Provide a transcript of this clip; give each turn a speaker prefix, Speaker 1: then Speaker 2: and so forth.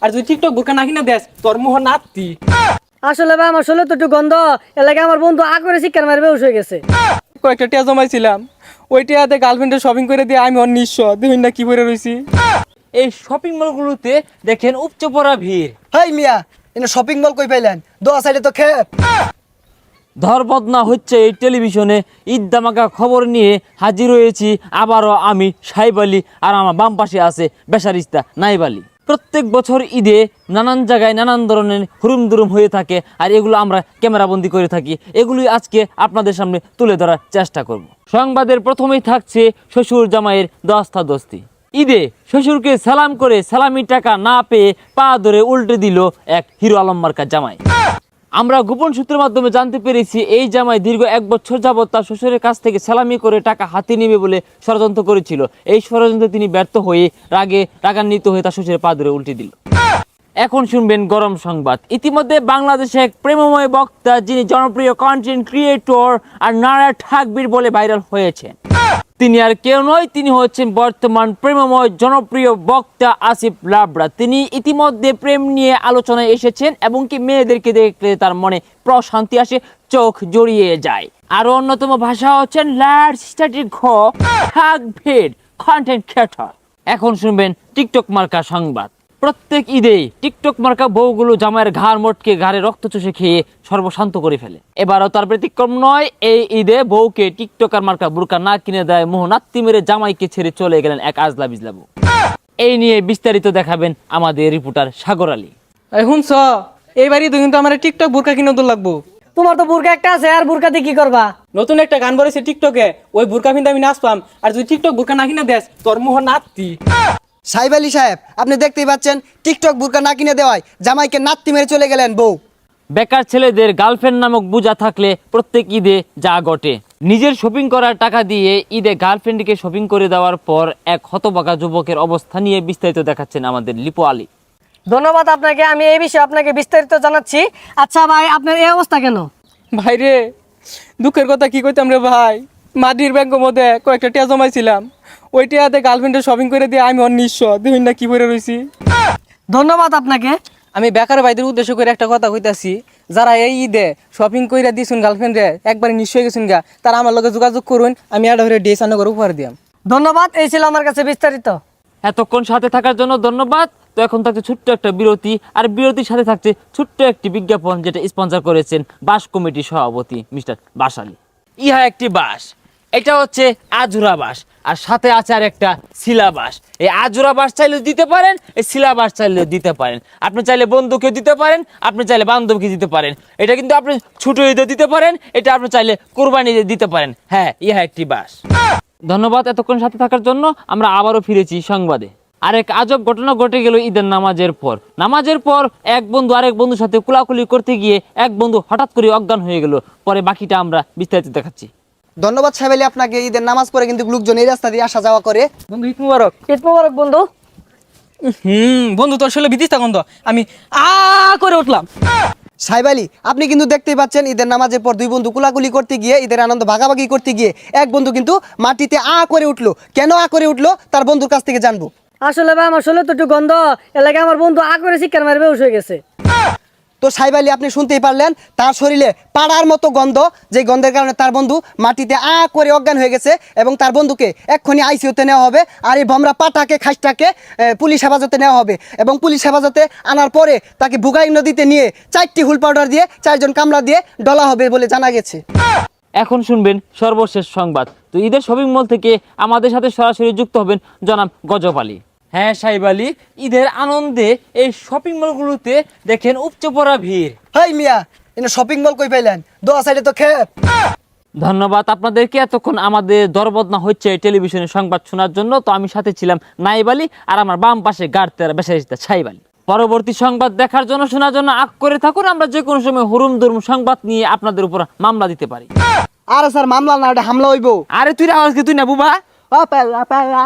Speaker 1: আর তুই টিকটক বোরকা না কিনে দেস তোর মুহ নাতি।
Speaker 2: আসলে ভাই আমার শরীরে তো একটু গন্ধ, এলাকায় আমার বন্ধু আ করে শিক্ষার মারে বেউস হয়ে গেছে।
Speaker 1: কয়েকটা টিয়া জমাইছিলাম, ওই টিয়াতে গার্লফ্রেন্ডের শপিং করে দিয়ে আমি অন্য নিঃস্ব দেখুন না কি করে রয়েছি।
Speaker 3: এই শপিং মলগুলোতে দেখেন উপচে পড়া ভিড়।
Speaker 4: হাই মিয়া, এনে শপিং মল কই পাইলেন? দোয়া সাইডে তো খেপ।
Speaker 3: ধরবদনা হচ্ছে এই টেলিভিশনে ঈদ দামাকা খবর নিয়ে হাজির হয়েছি আবারও আমি সাহেব আলী, আর আমার বাম পাশে আছে বেসারিস্তা নাইব আলী। প্রত্যেক বছর ঈদে নানান জায়গায় নানান ধরনের হুরুম দুরুম হয়ে থাকে, আর এগুলো আমরা ক্যামেরাবন্দি করে থাকি। এগুলি আজকে আপনাদের সামনে তুলে ধরার চেষ্টা করব। সংবাদের প্রথমেই থাকছে শ্বশুর জামাইয়ের দস্তাদস্তি। ঈদে শ্বশুরকে সালাম করে সালামি টাকা না পেয়ে পা ধরে উল্টে দিল এক হিরো আলম মার্কা জামাই। আমরা গোপন সূত্রের মাধ্যমে জানতে পেরেছি এই জামাই দীর্ঘ 1 বছর যাবৎ তার শ্বশুরের কাছ থেকে সালামি করে টাকা হাতে নেবে বলে ষড়যন্ত্র করেছিল। এই ষড়যন্ত্রে তিনি ব্যর্থ হয়ে রাগান্বিত হয়ে তার শ্বশুরের পা ধরে উল্টে দিল। এখন শুনবেন গরম সংবাদ। ইতিমধ্যে বাংলাদেশে এক প্রেমময় বক্তা, যিনি জনপ্রিয় কন্টেন্ট ক্রিয়েটর আর নারা ঠাকবীর বলে ভাইরাল হয়েছে, তিনি আর কেউ নয়, তিনি হচ্ছেন বর্তমান প্রেমময় জনপ্রিয় বক্তা আসিফ লাবড়া। তিনি ইতিমধ্যে প্রেম নিয়ে আলোচনায় এসেছেন এবং কি মেয়েদেরকে দেখলে তার মনে প্রশান্তি আসে, চোখ জড়িয়ে যায়। আরো অন্যতম ভাষা হচ্ছেন লার্জ স্ট্যাটিক ঠাকবীর কন্টেন্ট ক্রিয়েটর। এখন শুনবেন টিকটক মার্কা সংবাদ। প্রত্যেক ঈদেই টিকটক মার্কা বউগুলো জামাইয়ের ঘাড় মোটকে ঘাড়ে রক্ত চুষে খেয়ে সর্বশান্ত করে ফেলে। এবারও তার ব্যতিক্রম নয়। এই ঈদে বউকে টিকটকার মার্কা বুরকা না কিনে দেয় মোহনাত্তি মেরে জামাইকে ছেড়ে চলে গেলেন এক আজলা বিজলা বউ। এই নিয়ে বিস্তারিত দেখাবেন আমাদের রিপোর্টার সাগর আলী।
Speaker 1: এখন স এইবারই তুই কিন্তু আমার টিকটক বোরকা কিনে দূর লাগবো।
Speaker 2: তোমার তো বুরকা একটা আছে, আর বুরকা দিয়ে কি করবা?
Speaker 1: নতুন একটা গান বলেছে টিকটকে, ওই বোরকা কিনতে আমি নাচপাম। আর তুই টিকটক বোরকা না কিনে দেস তোর মুহ নাতি।
Speaker 4: সাহেব আলী সাহেব, আপনি দেখতেই পাচ্ছেন টিকটক বুরকা না কিনে দেওয়ায় জামাইকে নাত্তি মেরে চলে গেলেন বউ।
Speaker 3: বেকার ছেলেদের গার্লফ্রেন্ড নামক বোঝা থাকলে প্রত্যেক ঈদে যা ঘটে। নিজের শপিং করার টাকা দিয়ে ঈদে গার্লফ্রেন্ডকে শপিং করে দেওয়ার পর এক হতবাকা যুবকের অবস্থা নিয়ে বিস্তারিত দেখাচ্ছেন আমাদের লিপু আলী।
Speaker 2: ধন্যবাদ আপনাকে, আমি এই বিষয়ে আপনাকে বিস্তারিত জানাচ্ছি। আচ্ছা ভাই, আপনার এই অবস্থা কেন?
Speaker 1: ভাই রে, দুঃখের কথা কি কইতাম রে ভাই। মাটির ব্যাংকের মধ্যে কয়েকটা টিয়া জমাইছিলাম, ওই টিয়াতে গার্লফ্রেন্ডের শপিং করে দিয়ে আমি অন্য নিঃস্ব দেখুন না কি করে রয়েছি।
Speaker 2: ধন্যবাদ আপনাকে।
Speaker 1: আমি বেকার ভাইদের উদ্দেশ্য করে একটা কথা কইতাছি, যারা এই ঈদে শপিং করে দিয়েছেন গার্লফ্রেন্ডে একবারে নিঃস্ব হয়ে গেছেন গা, তারা আমার লগে যোগাযোগ করুন, আমি একটা করে ড্রেস আনো করে উপহার দিয়াম।
Speaker 2: ধন্যবাদ, এই ছিল আমার কাছে বিস্তারিত।
Speaker 3: এতক্ষণ সাথে থাকার জন্য ধন্যবাদ। তো এখন থাকছে ছোট্ট একটা বিরতি, আর বিরতির সাথে থাকছে ছোট্ট একটি বিজ্ঞাপন, যেটা স্পন্সর করেছেন বাস কমিটির সভাপতি মিস্টার বাস আলী। ইহা একটি বাস, এটা হচ্ছে আজুরা বাস, আর সাথে আছে আর একটা সিলাবাস। এই আজুরা বাস চাইলে দিতে পারেন, এই সিলাবাস চাইলে দিতে পারেন। আপনি চাইলে বন্ধুকে দিতে পারেন, আপনি চাইলে বান্ধবকে দিতে পারেন। এটা কিন্তু আপনি ছোট ঈদে দিতে পারেন, এটা আপনি চাইলে কোরবানি ঈদে দিতে পারেন। হ্যাঁ, ইহা একটি বাস। ধন্যবাদ এতক্ষণ সাথে থাকার জন্য। আমরা আবারও ফিরেছি সংবাদে। আরেক আজব ঘটনা ঘটে গেল ঈদের নামাজের পর এক বন্ধু আরেক বন্ধুর সাথে কুলাকুলি করতে গিয়ে এক বন্ধু হঠাৎ করে অজ্ঞান হয়ে গেল। পরে বাকিটা আমরা বিস্তারিত দেখাচ্ছি।
Speaker 4: ধন্যবাদ সাহেব আলী আপনাকে। ঈদের নামাজ পড়ে কিন্তু লোকজন এই রাস্তা দিয়ে আসা যাওয়া করে।
Speaker 1: বন্ধু ঈদ মুবারক।
Speaker 2: ঈদ মোবারক বন্ধু।
Speaker 1: বন্ধু তোর শরীরে বিদিস তা গন্ধ, আমি করে উঠলাম।
Speaker 4: সাহেব আলী, আপনি কিন্তু দেখতেই পাচ্ছেন ঈদের নামাজের পর দুই বন্ধু কুলাকুলি করতে গিয়ে, ঈদের আনন্দ ভাগাভাগি করতে গিয়ে এক বন্ধু কিন্তু মাটিতে করে উঠলো। কেন করে উঠলো তার বন্ধুর কাছ থেকে জানবো।
Speaker 2: আসলে ভাই আমার শরীরে তো একটু গন্ধ, এলাকায় আমার বন্ধু আ করে শিক্ষার মারে বেউস হয়ে গেছে।
Speaker 4: তো সাহেব আলী, আপনি শুনতেই পারলেন, তার শরীরে পাড়ার মতো গন্ধ, যে গন্ধের কারণে তার বন্ধু মাটিতে করে অজ্ঞান হয়ে গেছে এবং তার বন্ধুকে এক্ষুনি আইসিইউতে নেওয়া হবে। আর এই ভমরা পাটাকে খাসটাকে পুলিশ হেফাজতে নেওয়া হবে এবং পুলিশ হেফাজতে আনার পরে তাকে বুগাই নদীতে নিয়ে 4টি হুল পাউডার দিয়ে 4জন কামলা দিয়ে ডলা হবে বলে জানা গেছে।
Speaker 3: এখন শুনবেন সর্বশেষ সংবাদ। তো ঈদের শপিং মল থেকে আমাদের সাথে সরাসরি যুক্ত হবেন জনাব গজব আলী। হ্যাঁ সাহেব আলী, ঈদের আনন্দে এই শপিং মলগুলোতে দেখেন উপচে পড়া ভিড়।
Speaker 4: হাই মিয়া, এনে শপিং মল কই পাইলেন? দোয়া সাইডে তো খেপ।
Speaker 3: ধন্যবাদ আপনাদেরকে এতক্ষণ আমাদের দরবদনা হচ্ছে এই টেলিভিশনের সংবাদ শোনার জন্য। তো আমি সাথে ছিলাম নাইব আলী, আর আমার বাম পাশে গাড়তেরা বেসারিস্তা সাহেব আলী। পরবর্তী সংবাদ দেখার জন্য, শোনার জন্য আগ করে থাকুন। আমরা যে কোনো সময় হুরুম দুরুম সংবাদ নিয়ে আপনাদের উপর মামলা দিতে পারি।
Speaker 4: আরে স্যার, মামলা না, এটা হামলা হইব।
Speaker 3: আরে তুই আওয়াজকে তুই না বুবা।
Speaker 4: ও পালা পালা